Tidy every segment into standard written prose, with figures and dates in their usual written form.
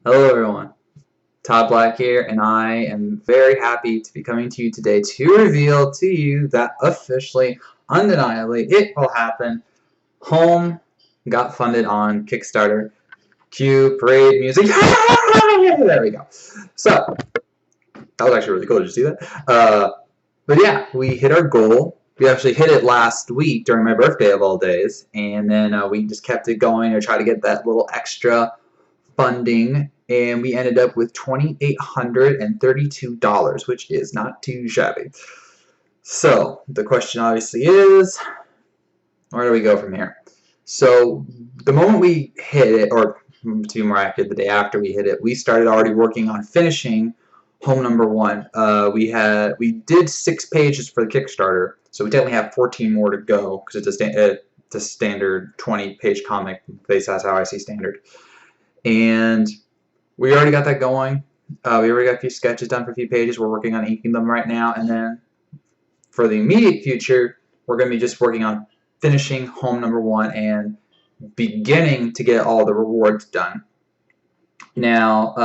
Hello everyone, Todd Black here, and I am very happy to be coming to you today to reveal to you that officially, undeniably, it will happen. Home got funded on Kickstarter. Cue parade music. There we go. So, that was actually really cool. Did you see that? But yeah, we hit our goal. We actually hit it last week during my birthday of all days, and then we just kept it going to try to get that little extra funding, and we ended up with $2,832, which is not too shabby. So the question obviously is, where do we go from here? So the moment we hit it, or to be more accurate, the day after we hit it, we started already working on finishing home number one. We did 6 pages for the Kickstarter, so we definitely have 14 more to go because it's a standard 20-page comic. At least that's how I see standard. And we already got that going. We already got a few sketches done for a few pages. We're working on inking them right now. And then for the immediate future, we're going to be just working on finishing home number one and beginning to get all the rewards done. Now,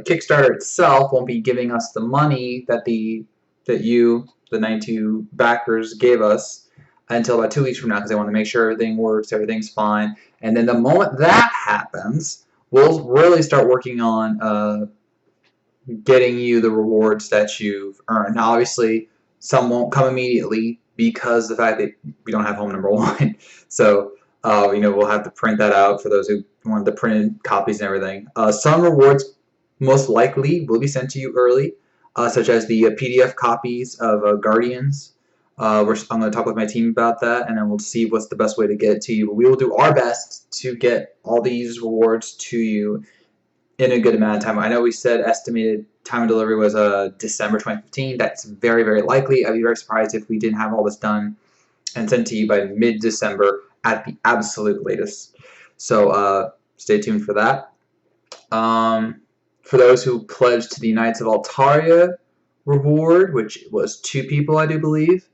Kickstarter itself won't be giving us the money that the 92 backers, gave us until about 2 weeks from now because they want to make sure everything works, everything's fine. And then the moment that happens, we'll really start working on getting you the rewards that you've earned. Now, obviously, some won't come immediately because of the fact that we don't have home number one. So, we'll have to print that out for those who want the printed copies and everything. Some rewards most likely will be sent to you early, such as the PDF copies of Guardians. I'm going to talk with my team about that, and then we'll see what's the best way to get it to you. But we will do our best to get all these rewards to you in a good amount of time. I know we said estimated time of delivery was December 2015. That's very, very likely. I'd be very surprised if we didn't have all this done and sent to you by mid-December at the absolute latest. So stay tuned for that. For those who pledged to the Knights of Altaria reward, which was 2 people, I do believe.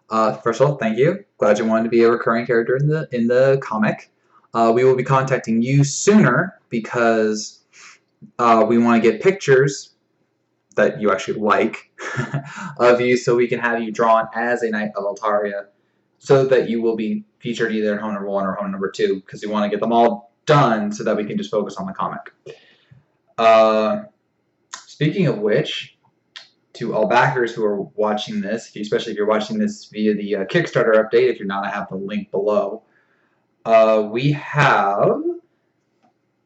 First of all, thank you. Glad you wanted to be a recurring character in the comic. We will be contacting you sooner because we want to get pictures that you actually like of you so we can have you drawn as a Knight of Altaria so that you will be featured either in home number 1 or home number 2 because we want to get them all done so that we can just focus on the comic. Speaking of which, to all backers who are watching this, especially if you're watching this via the Kickstarter update, if you're not, I have the link below. We have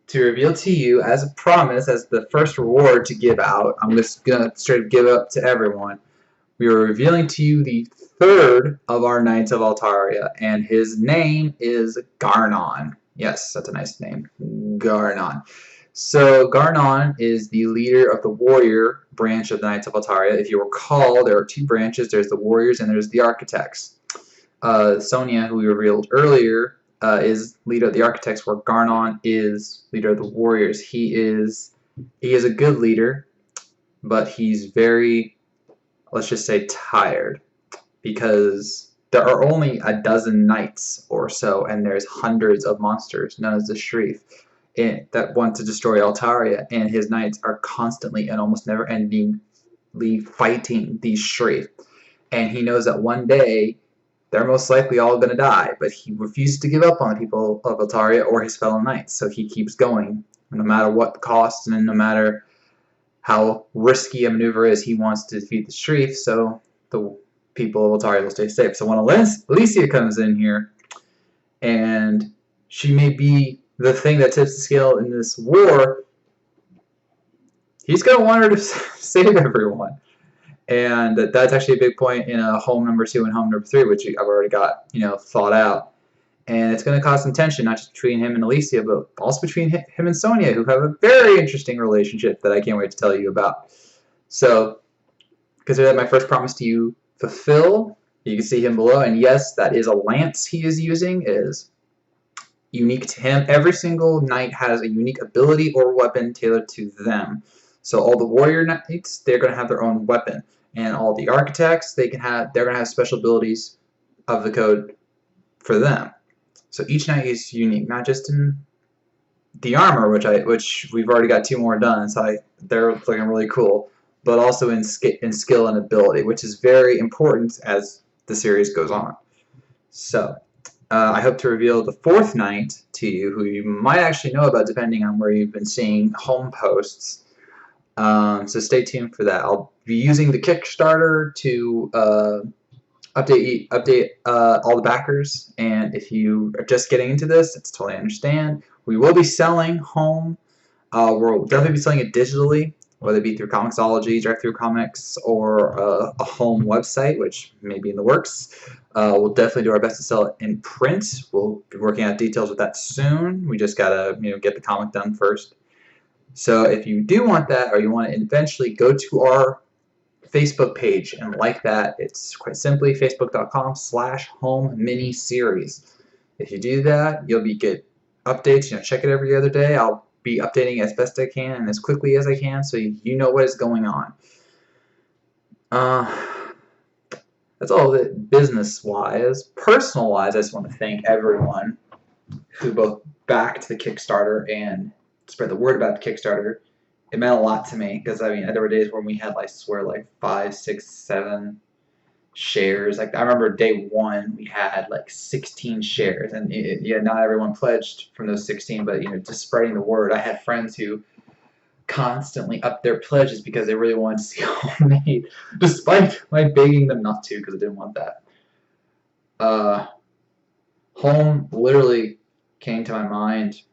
to reveal to you as a promise, as the first reward to give out. I'm just going to straight give up to everyone. We are revealing to you the 3rd of our Knights of Altaria, and his name is Garnon. Yes, that's a nice name. Garnon. So Garnon is the leader of the warrior branch of the Knights of Altaria. If you recall, there are 2 branches. There's the warriors and there's the architects. Sonia, who we revealed earlier, is leader of the architects, where Garnon is leader of the warriors. He is a good leader, but he's very, let's just say, tired because there are only a dozen knights or so, and there's hundreds of monsters known as the Shreef that want to destroy Altaria, and his knights are constantly and almost never-endingly fighting these Shreef. And he knows that one day they're most likely all going to die, but he refuses to give up on the people of Altaria or his fellow knights, so he keeps going. No matter what the cost and no matter how risky a maneuver is, he wants to defeat the Shreef so the people of Altaria will stay safe. So when Alicia comes in here, and she may be the thing that tips the scale in this war, he's going to want her to save everyone. And that's actually a big point in home number 2 and home number 3, which I've already got, thought out. And it's going to cause some tension, not just between him and Alicia, but also between him and Sonia, who have a very interesting relationship that I can't wait to tell you about. So, consider that my first promise to you fulfilled. You can see him below, and yes, that is a lance he is using. It is unique to him. Every single knight has a unique ability or weapon tailored to them. So all the warrior knights, they're going to have their own weapon, and all the architects, they're going to have special abilities of the code for them. So each knight is unique, not just in the armor, which we've already got 2 more done, so they're looking really cool, but also in skill and ability, which is very important as the series goes on. So I hope to reveal the 4th knight to you, who you might actually know about depending on where you've been seeing home posts. So stay tuned for that. I'll be using the Kickstarter to update all the backers, and if you are just getting into this, that's totally understand. We will be selling home. We'll definitely be selling it digitally, whether it be through Comixology, direct through comics, or a home website, which may be in the works. We'll definitely do our best to sell it in print. We'll be working out details with that soon. We just gotta get the comic done first. So if you do want that, or you want to eventually go to our Facebook page and like that, it's quite simply facebook.com/home miniseries. If you do that, you'll get updates. Check it every other day. I'll be updating as best I can and as quickly as I can, so you know what is going on. That's all of it business-wise. Personal-wise, I just want to thank everyone who both backed the Kickstarter and spread the word about the Kickstarter. It meant a lot to me, because there were days when we had, I swear, 5, 6, 7 shares. I remember day 1 we had 16 shares, and not everyone pledged from those 16, but just spreading the word. I had friends who constantly upped their pledges because they really wanted to see homemade, despite my begging them not to, because I didn't want that. Home literally came to my mind,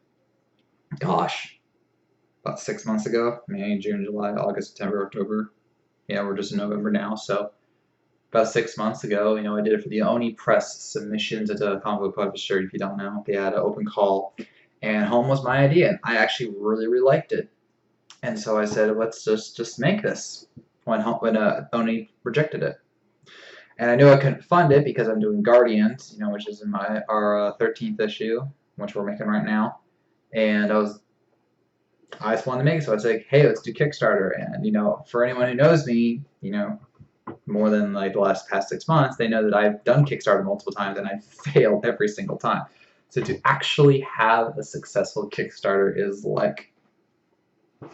gosh, about 6 months ago. May, June, July, August, September, October. We're just in November now, so about 6 months ago, I did it for the Oni Press submissions at a comic book publisher. If you don't know, they had an open call, and home was my idea, and I actually really, really liked it. And so I said, let's just make this, when Oni rejected it. And I knew I couldn't fund it because I'm doing Guardians, which is in our 13th issue, which we're making right now. And I just wanted to make it, so I was like, hey, let's do Kickstarter. And for anyone who knows me, more than the past 6 months, they know that I've done Kickstarter multiple times and I've failed every single time. So to actually have a successful Kickstarter is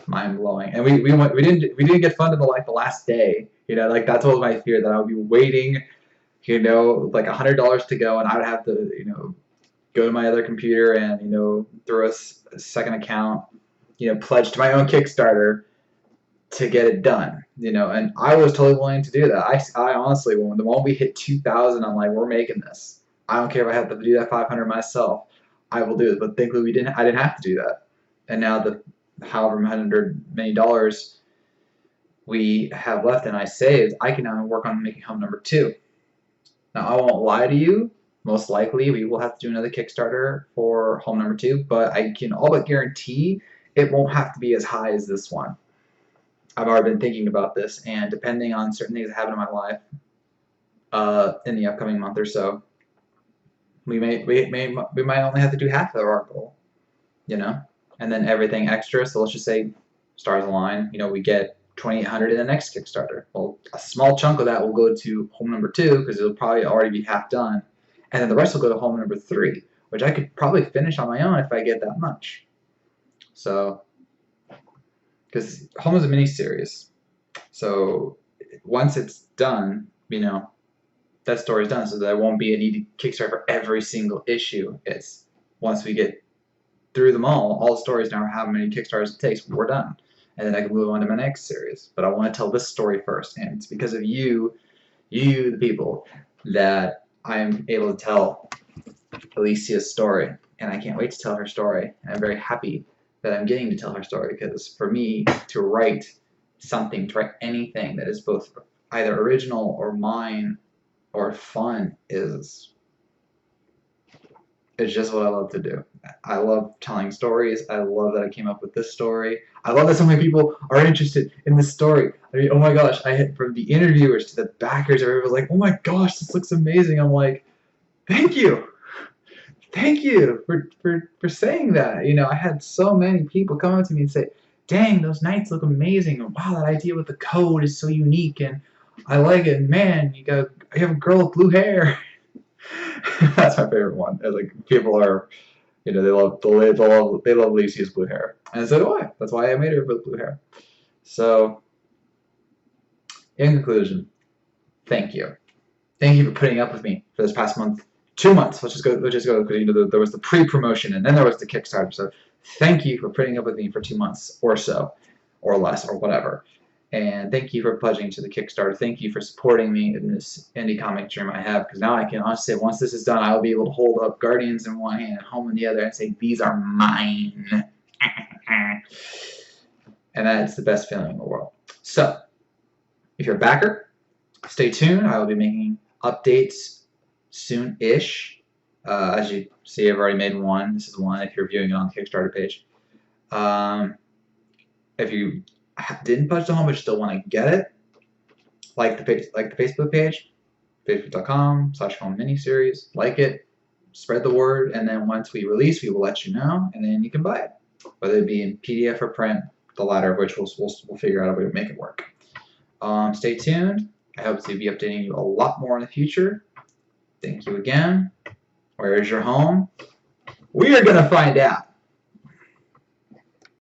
mind-blowing. And we didn't get funded the last day. That's what was my fear, that I would be waiting, $100 to go, and I would have to go to my other computer and throw a second account, pledge to my own Kickstarter to get it done. And I was totally willing to do that. I honestly, the moment we hit 2,000, I'm like, we're making this. I don't care if I have to do that 500 myself. I will do it. But thankfully I didn't have to do that. And now the however many dollars we have left and I saved, I can now work on making home number 2. Now, I won't lie to you. Most likely, we will have to do another Kickstarter for home number 2, but I can all but guarantee it won't have to be as high as this one. I've already been thinking about this, and depending on certain things that happen in my life in the upcoming month or so, we might only have to do half of our goal, and then everything extra. So let's just say stars align. We get 2,800 in the next Kickstarter. Well, a small chunk of that will go to home number 2 because it'll probably already be half done, and then the rest will go to home number 3, which I could probably finish on my own if I get that much. So, because home is a mini-series, so once it's done, that story's done, so there won't be a need to Kickstarter for every single issue. It's once we get through them all the stories, now how many Kickstarters it takes, we're done. And then I can move on to my next series. But I want to tell this story first, and it's because of you, the people, that I'm able to tell Alicia's story. And I can't wait to tell her story. And I'm very happy that I'm getting to tell her story, because for me to write something, to write anything that is both either original or mine or fun is just what I love to do. I love telling stories. I love that I came up with this story. I love that so many people are interested in this story. Oh my gosh, from the interviewers to the backers, everyone was like, oh my gosh, this looks amazing. I'm like, thank you. Thank you for saying that. I had so many people come up to me and say, dang, those knights look amazing. And wow, that idea with the code is so unique, and I like it. And man, you have a girl with blue hair. That's my favorite one. People are You know, they love Lucy's blue hair, and so do I. That's why I made her with blue hair. So, in conclusion, thank you. Thank you for putting up with me for this past month, 2 months. Let's just go because you know there was the pre-promotion and then there was the Kickstarter. So thank you for putting up with me for 2 months or so, or less, or whatever. And thank you for pledging to the Kickstarter. Thank you for supporting me in this indie comic dream I have. Because now I can honestly say, once this is done, I will be able to hold up Guardians in one hand and Home in the other and say, these are mine. And that's the best feeling in the world. So, if you're a backer, stay tuned. I will be making updates soon-ish. As you see, I've already made one. This is one if you're viewing it on the Kickstarter page. If you didn't pledge to home but still want to get it, like the Facebook page, facebook.com/home miniseries. Like it, spread the word, and then once we release, we will let you know, and then you can buy it, whether it be in PDF or print. The latter of which we'll figure out a way to make it work. Stay tuned. I hope to be updating you a lot more in the future. Thank you again. Where is your home? We are going to find out.